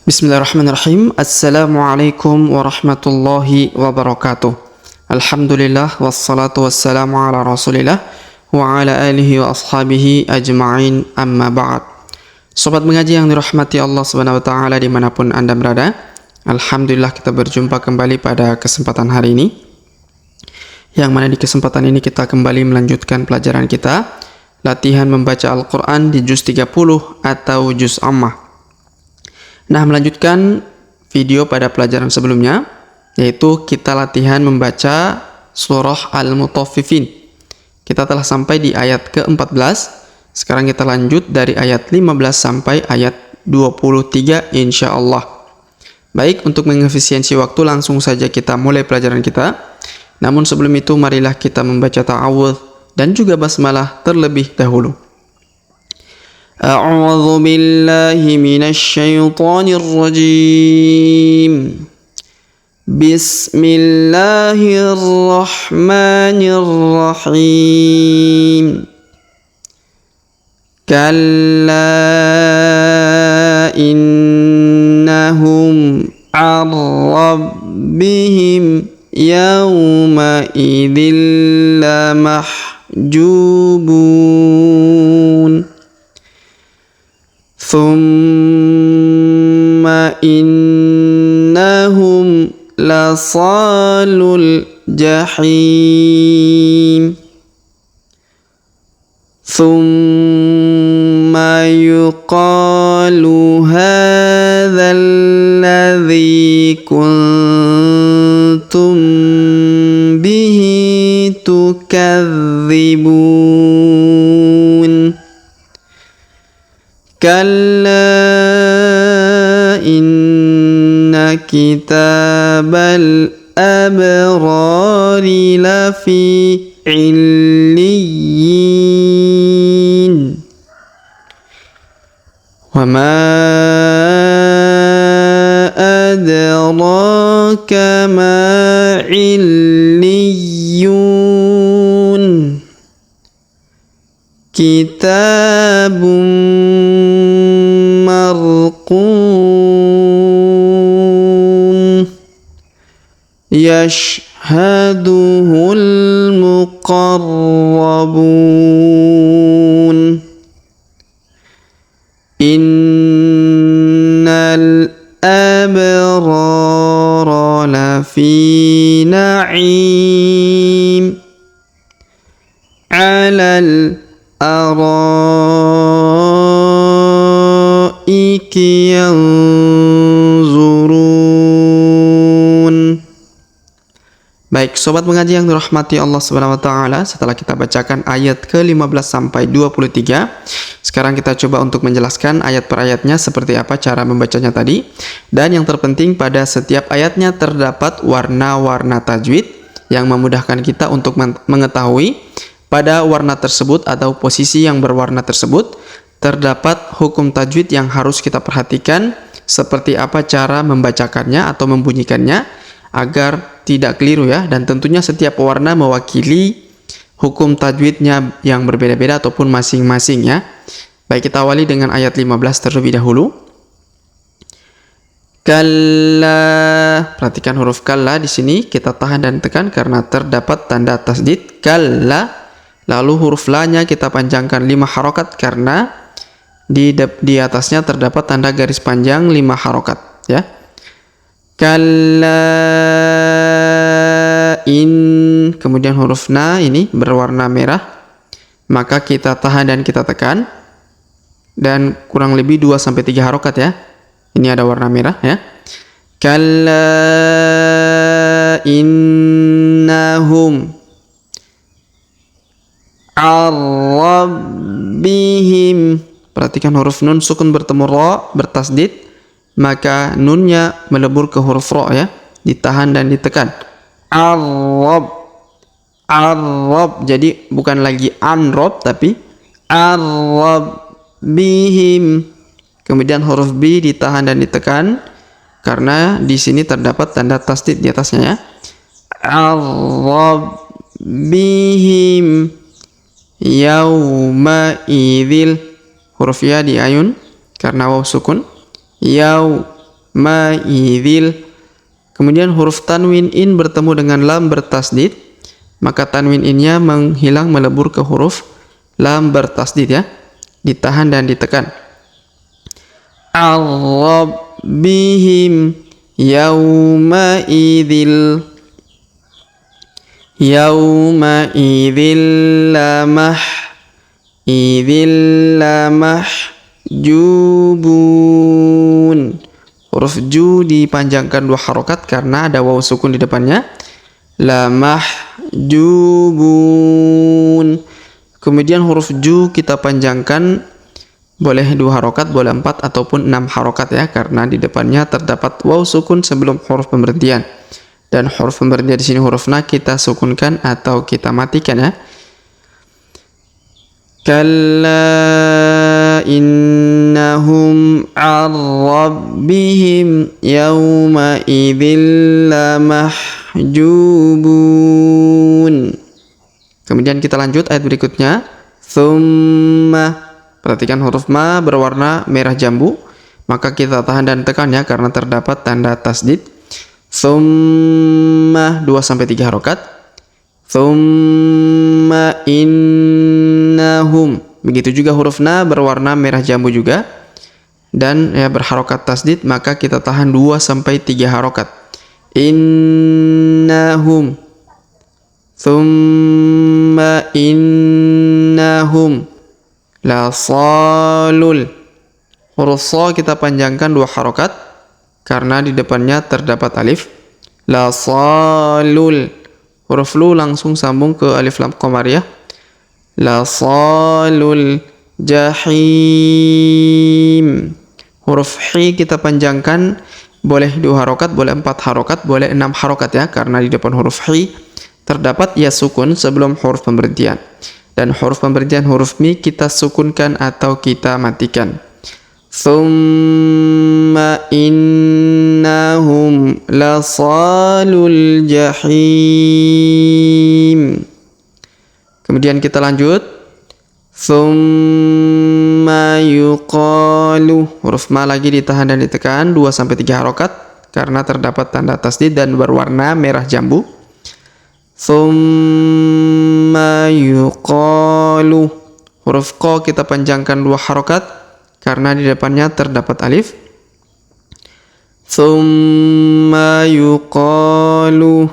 Bismillahirrahmanirrahim. Assalamualaikum warahmatullahi wabarakatuh. Alhamdulillah wassalatu wassalamu ala rasulillah wa ala alihi wa ashabihi ajma'in, amma ba'd. Sobat mengaji yang dirahmati Allah subhanahu wa ta'ala dimanapun Anda berada, Alhamdulillah kita berjumpa kembali pada kesempatan hari ini, yang mana di kesempatan ini kita kembali melanjutkan pelajaran kita latihan membaca Al-Quran di juz 30 atau juz Ammah. Nah, melanjutkan video pada pelajaran sebelumnya, yaitu kita latihan membaca surah Al-Mutaffifin. Kita telah sampai di ayat ke-14. Sekarang kita lanjut dari ayat 15 sampai ayat 23 insyaallah. Baik, untuk mengefisiensi waktu langsung saja kita mulai pelajaran kita. Namun sebelum itu marilah kita membaca ta'awudz dan juga basmalah terlebih dahulu. أعوذ بالله من الشيطان الرجيم بسم الله الرحمن الرحيم كلا إنهم عن ربهم يومئذ لمحجوبون ثم إنهم لصالو الجحيم ثم يقال هذا الذي كنتم به تكذبون كلا إن كتاب الأبرار لفي عليين وما أدراك ما عليون كتاب مرقوم يشهده المقربون إن الأبرار لفي نعيم على الأرائك ينظرون. Baik, sobat mengaji yang dirahmati Allah Subhanahu wa taala, setelah kita bacakan ayat ke-15 sampai 23, sekarang kita coba untuk menjelaskan ayat per ayatnya seperti apa cara membacanya tadi. Dan yang terpenting, pada setiap ayatnya terdapat warna-warna tajwid yang memudahkan kita untuk mengetahui pada warna tersebut atau posisi yang berwarna tersebut terdapat hukum tajwid yang harus kita perhatikan, seperti apa cara membacakannya atau membunyikannya agar tidak keliru ya. Dan tentunya setiap warna mewakili hukum tajwidnya yang berbeda-beda ataupun masing-masing ya. Baik, kita awali dengan ayat 15 terlebih dahulu. Kalla, perhatikan huruf kalla di sini kita tahan dan tekan karena terdapat tanda tasdid kalla. Lalu huruf la-nya kita panjangkan 5 harokat karena di atasnya terdapat tanda garis panjang 5 harokat ya. Kalla kemudian huruf na ini berwarna merah, maka kita tahan dan kita tekan dan kurang lebih 2-3 harokat ya. Ini ada warna merah ya. Kalla innahum ar-rabbihim, perhatikan huruf nun sukun bertemu ra bertasdid, maka nunnya melebur ke huruf ra ya, ditahan dan ditekan. Ar-rabb, jadi bukan lagi an-rabb tapi ar-rabbihim. Kemudian huruf b ditahan dan ditekan karena di sini terdapat tanda tasdid di atasnya ya. Ar-rabbihim yauma idzil, huruf ya di ayun karena waw sukun. ma'idzil. Kemudian huruf tanwin in bertemu dengan lam bertasdid, maka tanwin innya menghilang melebur ke huruf lam bertasdid ya. Ditahan dan ditekan. Ar-rabbihim yawma idzil lamah jubun. Huruf ju dipanjangkan 2 harokat karena ada waw sukun di depannya. Lamah jubun. Kemudian huruf ju kita panjangkan, boleh 2 harokat, boleh 4 ataupun 6 harokat ya, karena di depannya terdapat waw sukun sebelum huruf pemberhentian. Dan huruf pemberhentian di sini huruf na kita sukunkan atau kita matikan ya. Kalla innahum ar-rabbihim yawma idzil lamahjubun. Kemudian kita lanjut ayat berikutnya. Tsumma. Perhatikan huruf ma berwarna merah jambu, maka kita tahan dan tekan ya karena terdapat tanda tasdid. Tsumma 2-3 harokat. Tsumma innahum. Begitu juga huruf na berwarna merah jambu juga dan ya berharokat tasdid, maka kita tahan 2-3 harokat. Innahum. Tsumma innahum lasalul. Huruf sa kita panjangkan 2 harokat karena di depannya terdapat alif. Lasalul. Huruf lu langsung sambung ke alif lam qamariyah. Lasalul jahim. Huruf hi kita panjangkan, boleh 2 harokat, boleh 4 harokat, boleh 6 harokat ya, karena di depan huruf hi terdapat ya sukun sebelum huruf pemberhentian. Dan huruf pemberhentian huruf mi kita sukunkan atau kita matikan. Tsumma innahum lasalul jahim. Kemudian kita lanjut. Tsumma yuqalu. Huruf ma lagi ditahan dan ditekan 2-3 harokat karena terdapat tanda tasdid dan berwarna merah jambu. Tsumma yuqalu. Huruf qa kita panjangkan 2 harokat karena di depannya terdapat alif. Tsumma yuqalu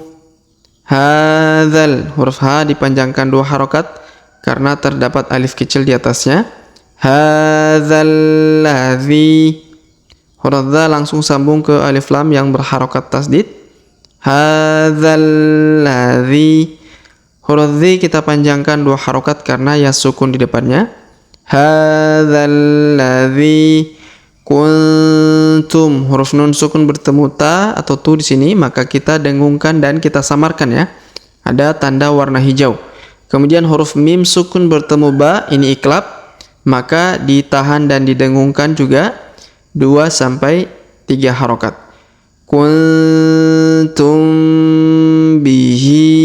hadzal. Huruf ha dipanjangkan 2 harokat karena terdapat alif kecil di atasnya. Hadzal ladzi. Huruf dza langsung sambung ke alif lam yang berharokat tasdid. Hadzal ladzi. Huruf dzi kita panjangkan 2 harokat karena ya sukun di depannya. Hadzal ladzi kuntum. Huruf nun sukun bertemu ta atau tu di sini, maka kita dengungkan dan kita samarkan ya. Ada tanda warna hijau. Kemudian huruf mim sukun bertemu ba, ini iklab, maka ditahan dan didengungkan juga 2-3 harokat. Kuntum bihi.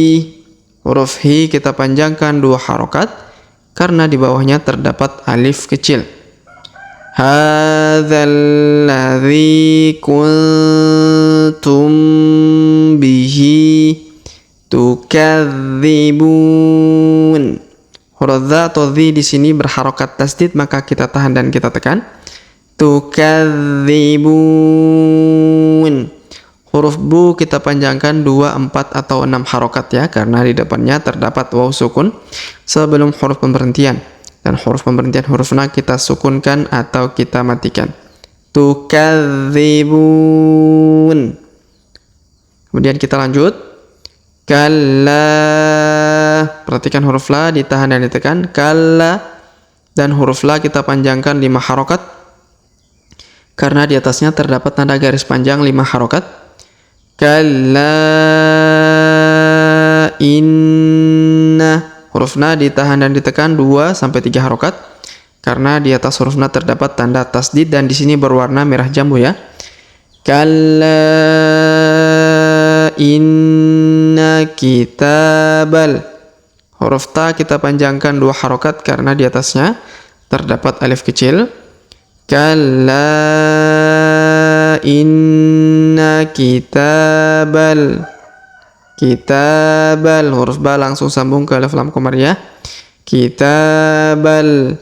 Huruf hi kita panjangkan 2 harokat karena di bawahnya terdapat alif kecil. Hadzal ladzi kuntum bihi tukadzibun. Huruf dza atau dzi di sini berharokat tasdid, maka kita tahan dan kita tekan. Tukadzibun. Huruf bu kita panjangkan 2, 4 atau 6 harokat ya, karena di depannya terdapat waw sukun sebelum huruf pemberhentian. Dan huruf pemberhentian huruf na kita sukunkan atau kita matikan. Tukadzibun. Kemudian kita lanjut. Kalla. Perhatikan huruf la ditahan dan ditekan. Kalla. Dan huruf la kita panjangkan 5 harokat karena di atasnya terdapat tanda garis panjang 5 harokat. Kalla inna. Huruf na ditahan dan ditekan 2-3 harokat karena di atas huruf na terdapat tanda tasdid dan di sini berwarna merah jambu ya. Kalla inna kitabal. Huruf ta kita panjangkan 2 harokat karena di atasnya terdapat alif kecil. Kalla inna kitabal huruf ba langsung sambung ke alif lam qamariyah. Kitabal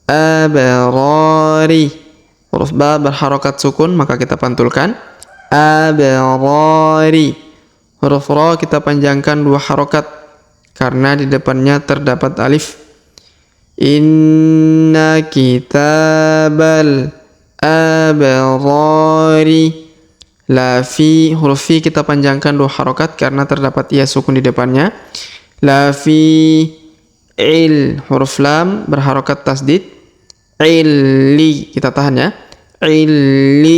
abrari huruf ba berharokat sukun maka kita pantulkan. Abrari huruf ra kita panjangkan 2 harokat karena di depannya terdapat alif. Inna kitabal abrari. Lafi huruf fi kita panjangkan 2 harokat karena terdapat ya sukun di depannya. Lafi il huruf lam berharokat tasdid. Illi kita tahan ya. Illiyin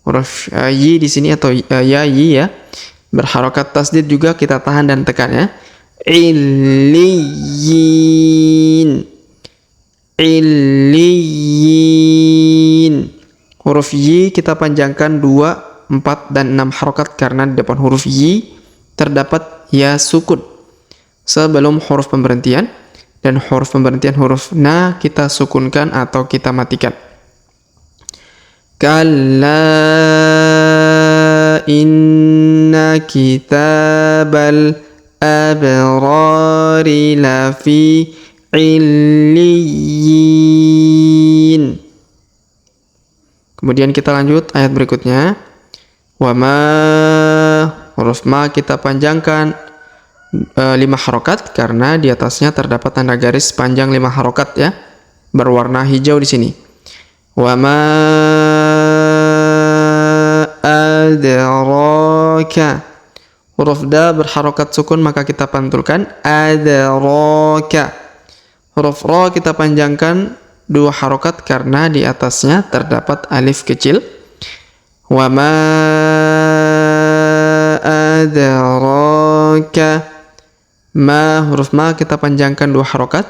huruf yi di sini atau ya yi ya berharokat tasdid juga kita tahan dan tekan ya. Illiyin huruf yi kita panjangkan 2, 4 dan 6 harokat karena di depan huruf yi terdapat ya sukun sebelum huruf pemberhentian, dan huruf pemberhentian huruf na kita sukunkan atau kita matikan. Kalla inna kitabal abrari lafi illiyin. Kemudian kita lanjut ayat berikutnya. Wa ma huruf ma kita panjangkan 5 harokat karena di atasnya terdapat tanda garis panjang 5 harokat ya berwarna hijau di sini. Wa ma adraka huruf da berharokat sukun maka kita pantulkan. Adraka huruf ra kita panjangkan 2 harokat karena di atasnya terdapat alif kecil. Wa ma adraka. Ma huruf ma kita panjangkan 2 harokat.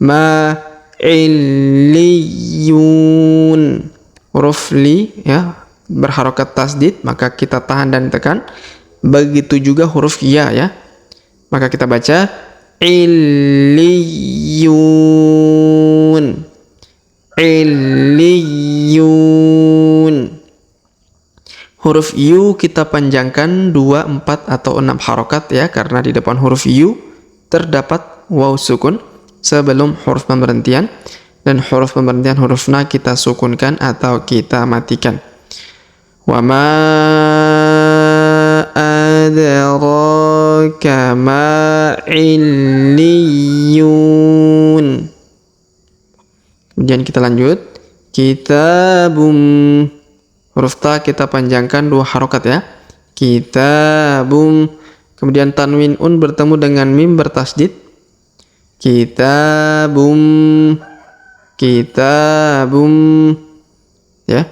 Ma illiyun huruf li ya berharokat tasdid maka kita tahan dan tekan. Begitu juga huruf ya ya maka kita baca illiyun. Huruf yu kita panjangkan 2, 4 atau 6 harokat ya karena di depan huruf yu terdapat waw sukun sebelum huruf pemberhentian, dan huruf pemberhentian huruf na kita sukunkan atau kita matikan. Wa ma adraka ma illiyun. Kemudian kita lanjut. Kitabum huruf ta kita panjangkan 2 harokat ya. Kitabum. Kemudian tanwin un bertemu dengan mim bertasdid. Kitabum ya.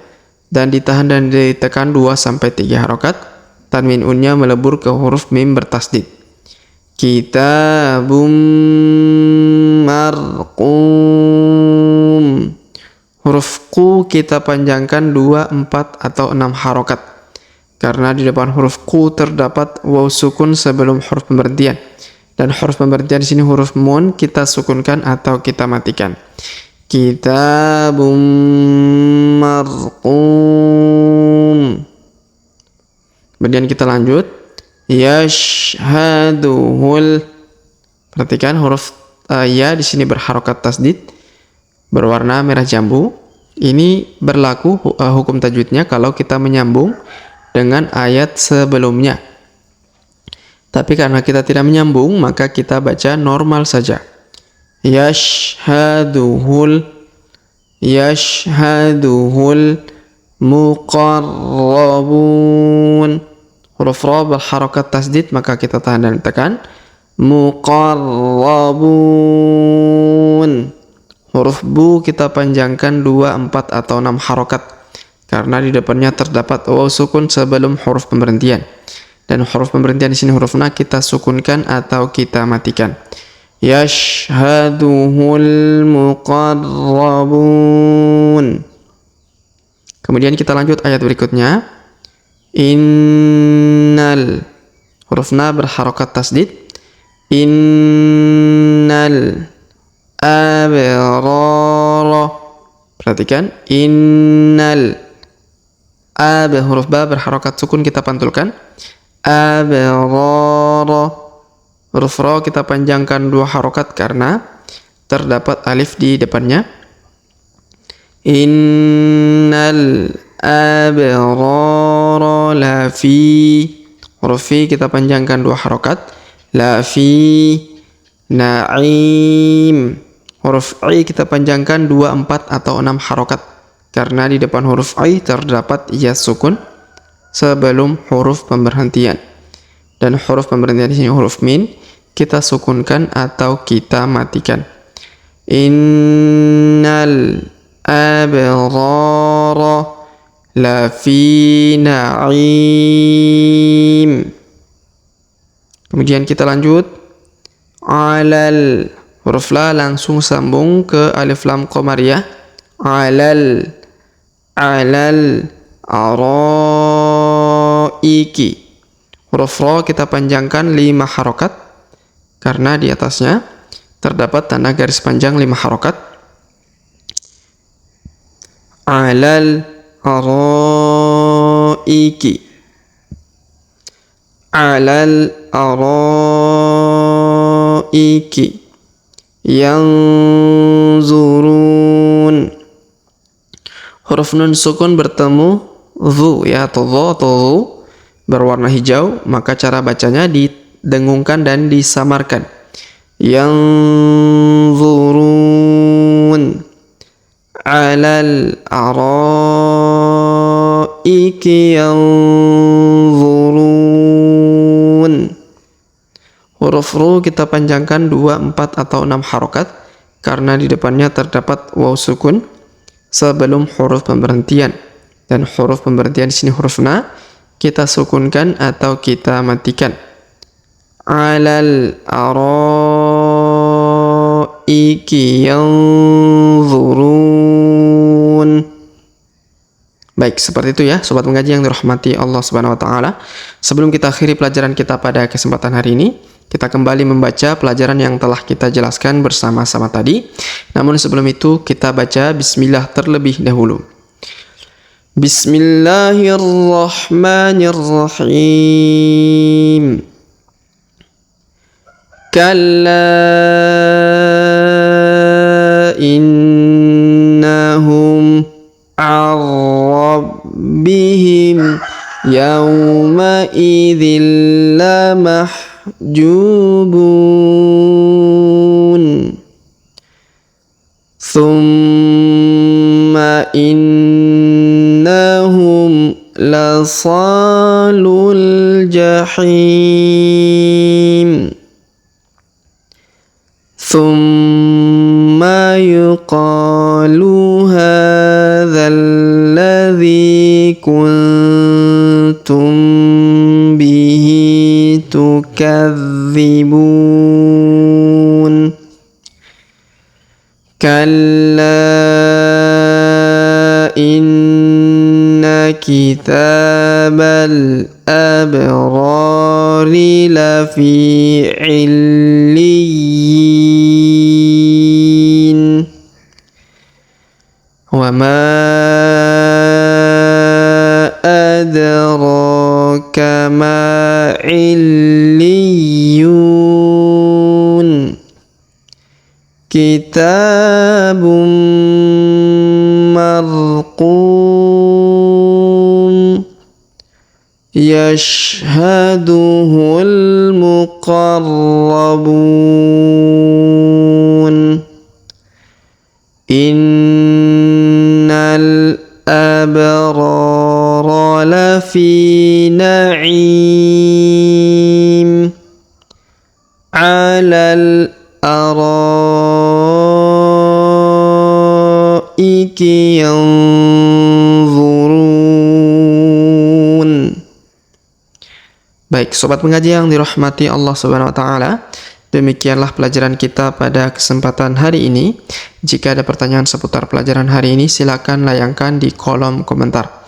Dan ditahan dan ditekan 2 sampai 3 harokat. Tanwin unnya melebur ke huruf mim bertasdid. Kitabum marqum. Huruf ku kita panjangkan 2, 4 atau 6 harokat karena di depan huruf ku terdapat waw sukun sebelum huruf pemberhentian, dan huruf pemberhentian di sini huruf mun kita sukunkan atau kita matikan. Kitabum marqum. Kemudian kita lanjut. Yashhaduhul. Perhatikan huruf ya di sini berharokat tasdid berwarna merah jambu. Ini berlaku hukum tajwidnya kalau kita menyambung dengan ayat sebelumnya. Tapi karena kita tidak menyambung maka kita baca normal saja. Yashhaduhul muqarrabun. Huruf ra berharokat tasdid maka kita tahan dan tekan. Muqarrabun. Huruf bu kita panjangkan 2, 4 atau 6 harokat karena di depannya terdapat waw sukun sebelum huruf pemberhentian, dan huruf pemberhentian di sini huruf na kita sukunkan atau kita matikan. Yashhaduhul muqarrabun. Kemudian kita lanjut ayat berikutnya. Innal. Huruf na berharokat tasdid. Innal abrara. Perhatikan, innal. Huruf ba berharokat sukun kita pantulkan. Abrara. Huruf ra kita panjangkan 2 harokat karena terdapat alif di depannya. Innal abrara lafi. Huruf fi kita panjangkan 2 harokat. Lafi na'im. Huruf i kita panjangkan 2, 4 atau 6 harokat karena di depan huruf i terdapat ya sukun sebelum huruf pemberhentian. Dan huruf pemberhentian di sini huruf min kita sukunkan atau kita matikan. Innal abrara lafi na'im. Kemudian kita lanjut. Alal. Huruf la langsung sambung ke alif lam qamariyah. Alal araiki. Huruf ra kita panjangkan 5 harokat karena di atasnya terdapat tanda garis panjang 5 harokat. Alal araiki. Alal araiki yanzurun. Huruf nun sukun bertemu dhu ya, atau dhu berwarna hijau, maka cara bacanya didengungkan dan disamarkan. Yanzurun alal araiki yanzurun. Huruf ru kita panjangkan 2, 4 atau 6 harokat karena di depannya terdapat waw sukun sebelum huruf pemberhentian. Dan huruf pemberhentian di sini huruf na kita sukunkan atau kita matikan. Alal araiki yanzurun. Baik, seperti itu ya sobat mengaji yang dirahmati Allah Subhanahu wa taala. Sebelum kita akhiri pelajaran kita pada kesempatan hari ini, kita kembali membaca pelajaran yang telah kita jelaskan bersama-sama tadi. Namun sebelum itu kita baca bismillah terlebih dahulu. Bismillahirrahmanirrahim. Kalla innahum rabbihim yawma idzil lamahjubun. Thumma innahum lasalul jahim. Thumma yuqalu hadzal ladzi kuntum bihi tukadzibun. Kalla inna kitabal abrari lafi illiyin. Wa ma adraka ma illiyun. Kitabun marqum yashhaduhul muqarrabun. Innal abrara lafi na'im alal araiki yanzurun. Baik, sobat mengaji yang dirahmati Allah Subhanahu wa taala, demikianlah pelajaran kita pada kesempatan hari ini. Jika ada pertanyaan seputar pelajaran hari ini, silakan layangkan di kolom komentar.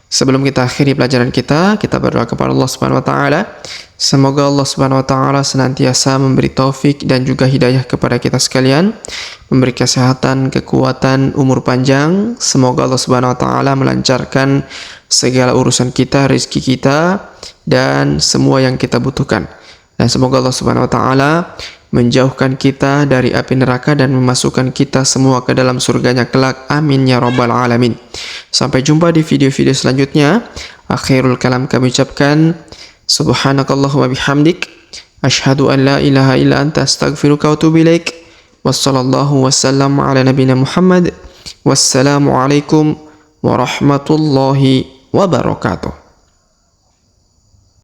Sebelum kita akhiri pelajaran kita berdoa kepada Allah Subhanahu wa taala. Semoga Allah Subhanahu wa taala senantiasa memberi taufik dan juga hidayah kepada kita sekalian, memberi kesehatan, kekuatan, umur panjang. Semoga Allah Subhanahu wa taala melancarkan segala urusan kita, rezeki kita, dan semua yang kita butuhkan. Dan semoga Allah Subhanahu wa taala menjauhkan kita dari api neraka dan memasukkan kita semua ke dalam surganya kelak. Amin ya rabbal alamin. Sampai jumpa di video-video selanjutnya. Akhirul kalam kami ucapkan subhanakallahumma bihamdik asyhadu an la ilaha illa anta astaghfiruka wa atubu ilaik. Wassallallahu wasallam ala nabiyina Muhammad. Wassalamu alaikum warahmatullahi wabarakatuh.